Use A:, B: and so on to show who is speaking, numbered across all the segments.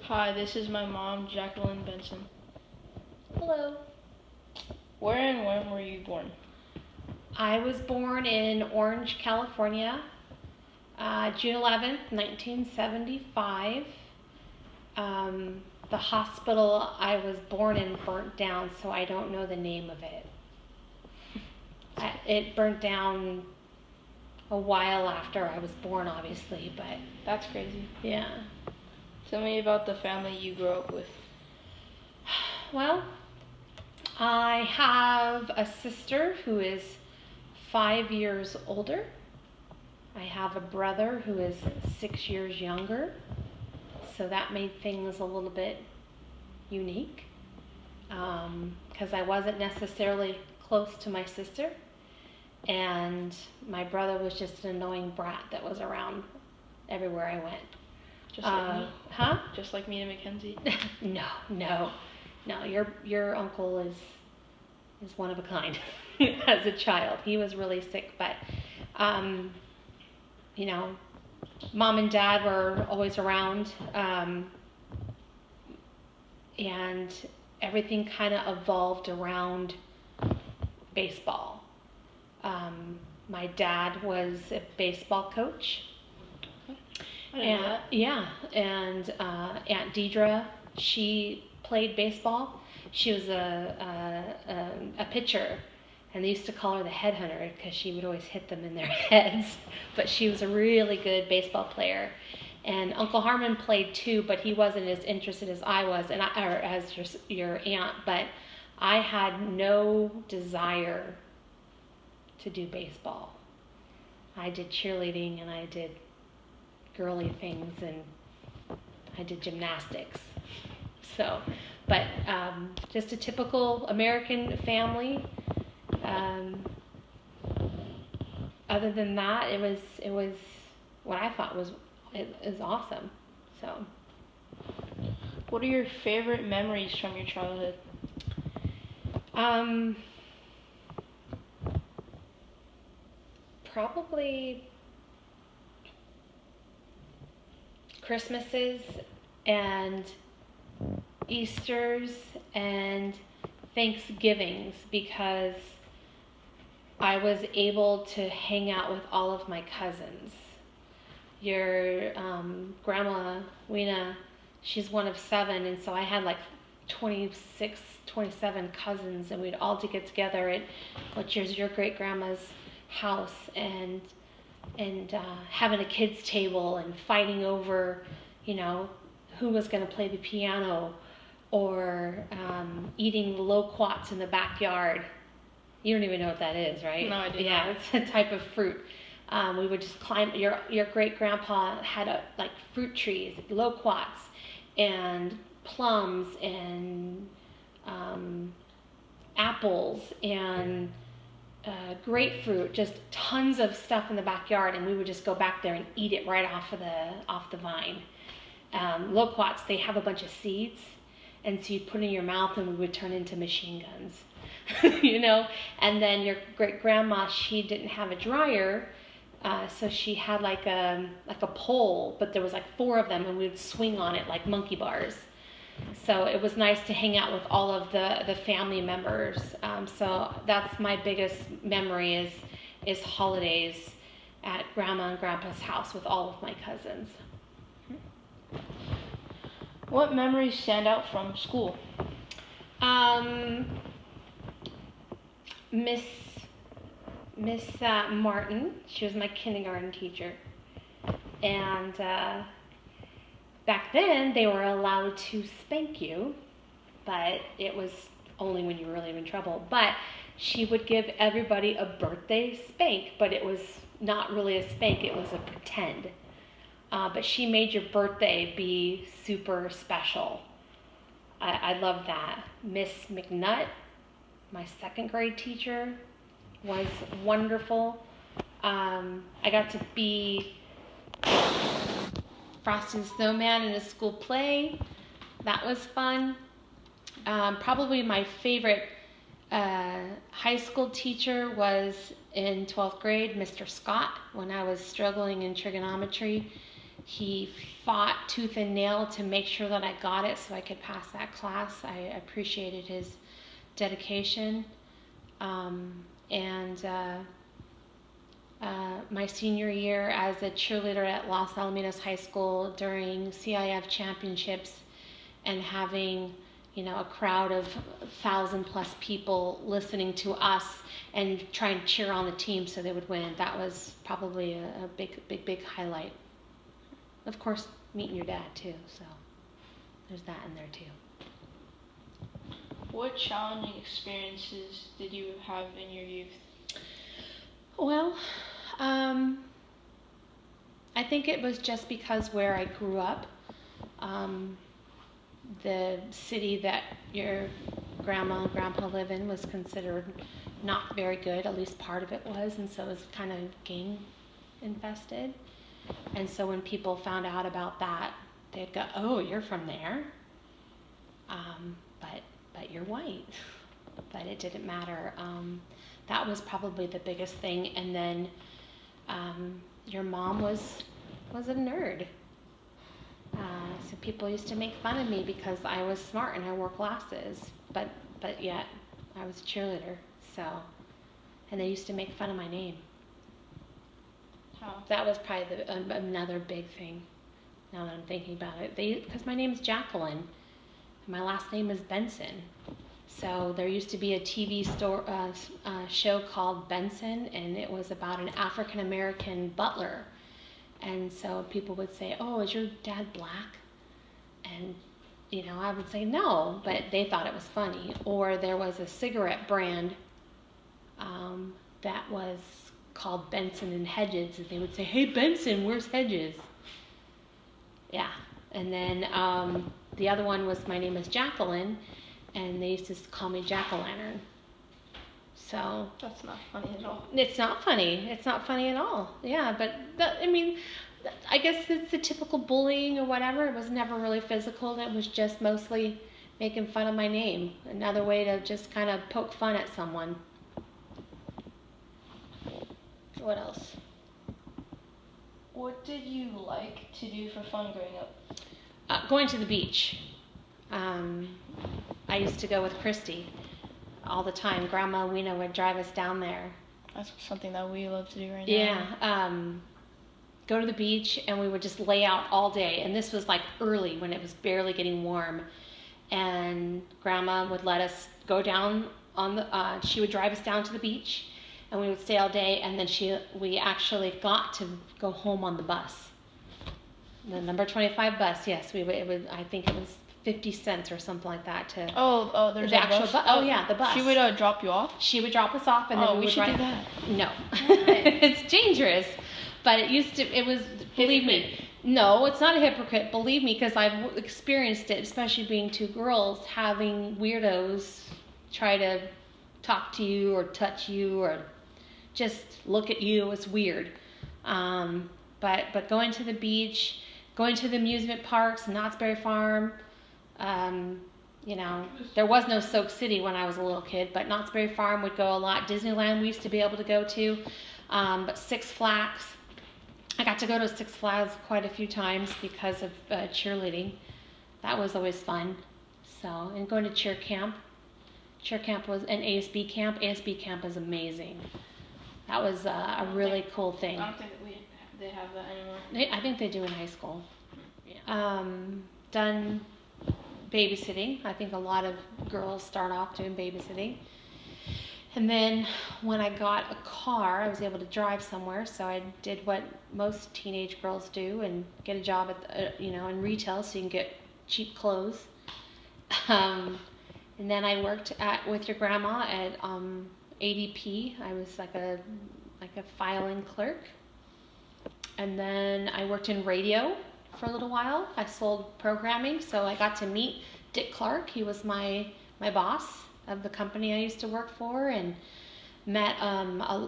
A: Hi, this is my mom, Jacqueline Benson.
B: Hello.
A: Where and when were you born?
B: I was born in Orange, California, June 11th, 1975. The hospital I was born in burnt down, so I don't know the name of it. It burnt down a while after I was born, obviously, but
A: That's crazy.
B: yeah.
A: Tell me about the family you grew up with.
B: Well, I have a sister who is 5 years older. I have a brother who is 6 years younger, so that made things a little bit unique because I wasn't necessarily close to my sister, and my brother was just an annoying brat that was around everywhere I went.
A: Just like me?
B: Huh?
A: Just like me and Mackenzie?
B: No. Your uncle is one of a kind. As a child, he was really sick, but mom and dad were always around, and everything kind of evolved around baseball. My dad was a baseball coach.
A: I didn't know that.
B: Yeah, and Aunt Deidre, she played baseball. She was a pitcher, and they used to call her the headhunter because she would always hit them in their heads. But she was a really good baseball player. And Uncle Harmon played too, but he wasn't as interested as I was, or as your aunt. But I had no desire to do baseball. I did cheerleading and I did girly things and I did gymnastics. So, but just a typical American family. Other than that, it was what I thought was awesome. So,
A: What are your favorite memories from your childhood?
B: Probably Christmases and Easters and Thanksgivings, because I was able to hang out with all of my cousins. Your grandma, Weena, she's one of 7, and so I had like 26, 27 cousins, and we'd all to get together at your great grandma's house and having a kids table and fighting over, who was going to play the piano, or eating loquats in the backyard. You don't even know what that is, right?
A: No, I didn't.
B: Yeah, it's a type of fruit. We would just climb. Your great grandpa had like fruit trees, loquats, and plums, and apples, and grapefruit, just tons of stuff in the backyard, and we would just go back there and eat it right off the vine. Loquats, they have a bunch of seeds, and so you put it in your mouth, and we would turn into machine guns, And then your great grandma, she didn't have a dryer, so she had like a pole, but there was like 4 of them, and we would swing on it like monkey bars. So it was nice to hang out with all of the family members. So that's my biggest memory is holidays at Grandma and Grandpa's house with all of my cousins.
A: What memories stand out from school?
B: Miss Martin, she was my kindergarten teacher, and back then they were allowed to spank you, but it was only when you were really in trouble. But she would give everybody a birthday spank, but it was not really a spank, it was a pretend. But she made your birthday be super special. I love that. Miss McNutt, my 2nd grade teacher, was wonderful. I got to be Frosty the Snowman in a school play. That was fun. Probably my favorite high school teacher was in 12th grade, Mr. Scott, when I was struggling in trigonometry. He fought tooth and nail to make sure that I got it so I could pass that class. I appreciated his dedication. My senior year as a cheerleader at Los Alamitos High School during CIF championships and having, a crowd of 1,000+ people listening to us and trying to cheer on the team so they would win. That was probably a big highlight. Of course, meeting your dad too, so there's that in there too.
A: What challenging experiences did you have in your youth?
B: Well, I think it was just because where I grew up, the city that your grandma and grandpa live in was considered not very good, at least part of it was, and so it was kind of gang infested. And so when people found out about that, they'd go, "Oh, you're from there, but you're white." But it didn't matter. That was probably the biggest thing. And then your mom was a nerd. So people used to make fun of me because I was smart and I wore glasses, but yet I was a cheerleader. So, and they used to make fun of my name.
A: How?
B: That was probably another big thing. Now that I'm thinking about it, because my name is Jacqueline, and my last name is Benson. So there used to be a TV show called Benson, and it was about an African American butler. And so people would say, "Oh, is your dad black?" And I would say no, but they thought it was funny. Or there was a cigarette brand that was called Benson and Hedges, and they would say, "Hey Benson, where's Hedges?" Yeah. And then the other one was, my name is Jacqueline, and they used to call me Jack-o'-lantern. So
A: that's not funny at all.
B: It's not funny. It's not funny at all. Yeah, but I guess it's the typical bullying or whatever. It was never really physical. It was just mostly making fun of my name. Another way to just kind of poke fun at someone. What else?
A: What did you like to do for fun growing up?
B: Going to the beach. I used to go with Christy all the time. Grandma Weena would drive us down there.
A: That's something that we love to do right now.
B: Yeah. Go to the beach, and we would just lay out all day. And this was like early when it was barely getting warm. And Grandma would let us go down on the. She would drive us down to the beach, and we would stay all day. And then we actually got to go home on the bus. The number 25 bus. Yes, I think it was 50 cents or something like that to.
A: Oh, there's
B: the
A: a
B: actual
A: bus.
B: Oh yeah, the bus.
A: She would drop you off.
B: She would drop us off, and then
A: we should do that.
B: No, it's dangerous. But it was. Believe me, no, it's not a hypocrite. Believe me, because I've experienced it, especially being two girls, having weirdos try to talk to you or touch you or just look at you. It's weird. But going to the beach, going to the amusement parks, Knott's Berry Farm. There was no Soak City when I was a little kid, but Knott's Berry Farm would go a lot. Disneyland we used to be able to go to, but Six Flags. I got to go to Six Flags quite a few times because of cheerleading. That was always fun. So, and going to cheer camp. Cheer camp was an ASB camp. ASB camp is amazing. That was a really cool thing.
A: I don't think they have that anymore.
B: I think they do in high school. Yeah. Done babysitting. I think a lot of girls start off doing babysitting. And then when I got a car, I was able to drive somewhere, so I did what most teenage girls do and get a job at in retail so you can get cheap clothes. And then I worked with your grandma at ADP. I was like a filing clerk. And then I worked in radio for a little while. I sold programming, so I got to meet Dick Clark. He was my boss of the company I used to work for, and met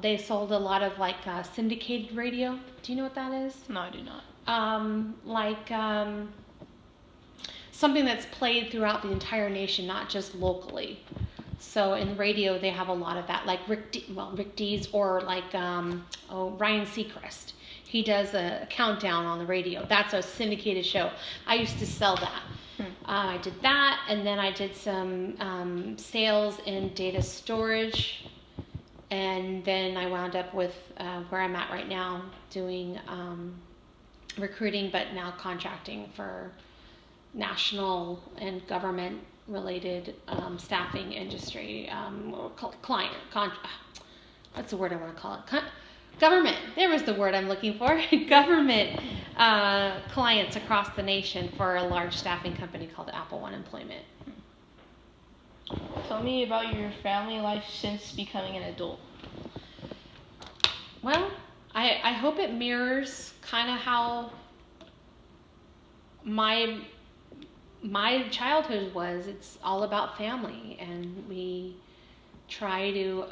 B: they sold a lot of syndicated radio. Do you know what that is?
A: No, I do not.
B: Something that's played throughout the entire nation, not just locally. So in radio they have a lot of that, like Rick Dees or Ryan Seacrest. He does a countdown on the radio. That's a syndicated show. I used to sell that. I did that, and then I did some sales in data storage, and then I wound up with where I'm at right now, doing recruiting, but now contracting for national and government related staffing industry what's the word I want to call it? Government. There was the word I'm looking for. Government clients across the nation for a large staffing company called Apple One Employment.
A: Tell me about your family life since becoming an adult.
B: Well, I hope it mirrors kind of how my childhood was. It's all about family, and we try to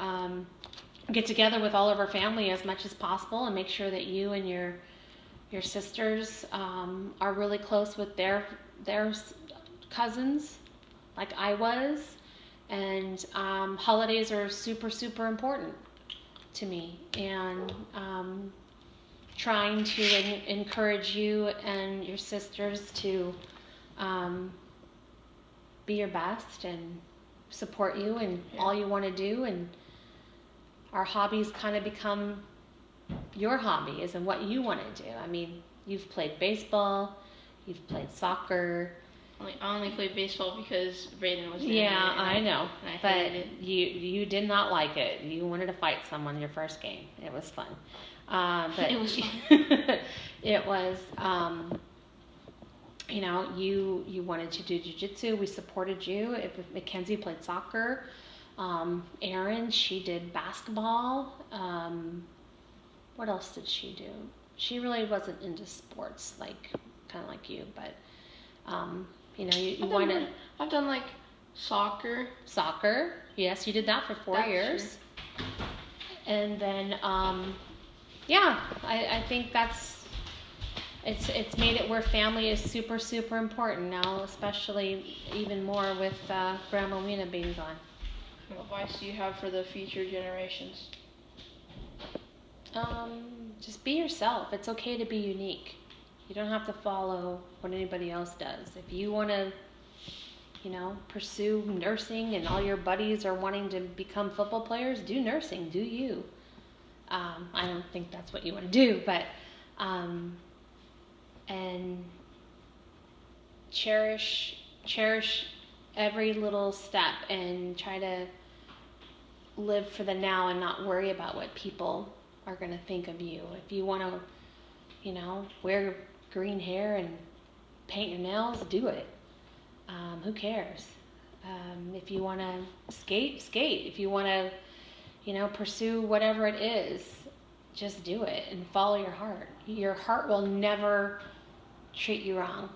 B: get together with all of our family as much as possible and make sure that you and your sisters are really close with their cousins, like I was. And holidays are super, super important to me, and trying to encourage you and your sisters to be your best and support you in all you want to do. And our hobbies kind of become your hobbies and what you want to do. I mean, you've played baseball, you've played soccer.
A: I only played baseball because Brayden was there.
B: Yeah, I know. But you did not like it. You wanted to fight someone your first game. It was fun. But
A: it was fun.
B: It was, you wanted to do jiu-jitsu. We supported you. Mackenzie played soccer. Erin, she did basketball. What else did she do? She really wasn't into sports, kind of like you, but you want to.
A: I've done like soccer.
B: Soccer, yes, you did that for 4 years. True. And then, I think it's made it where family is super, super important now, especially even more with Grandma Lena being gone.
A: What advice do you have for the future generations?
B: Just be yourself. It's okay to be unique. You don't have to follow what anybody else does. If you want to, pursue nursing and all your buddies are wanting to become football players, do nursing, do you. I don't think that's what you want to do, but, and cherish every little step and try to live for the now and not worry about what people are going to think of you. If you want to, wear green hair and paint your nails, do it. Who cares? If you want to skate. If you want to, pursue whatever it is, just do it and follow your heart. Your heart will never treat you wrong.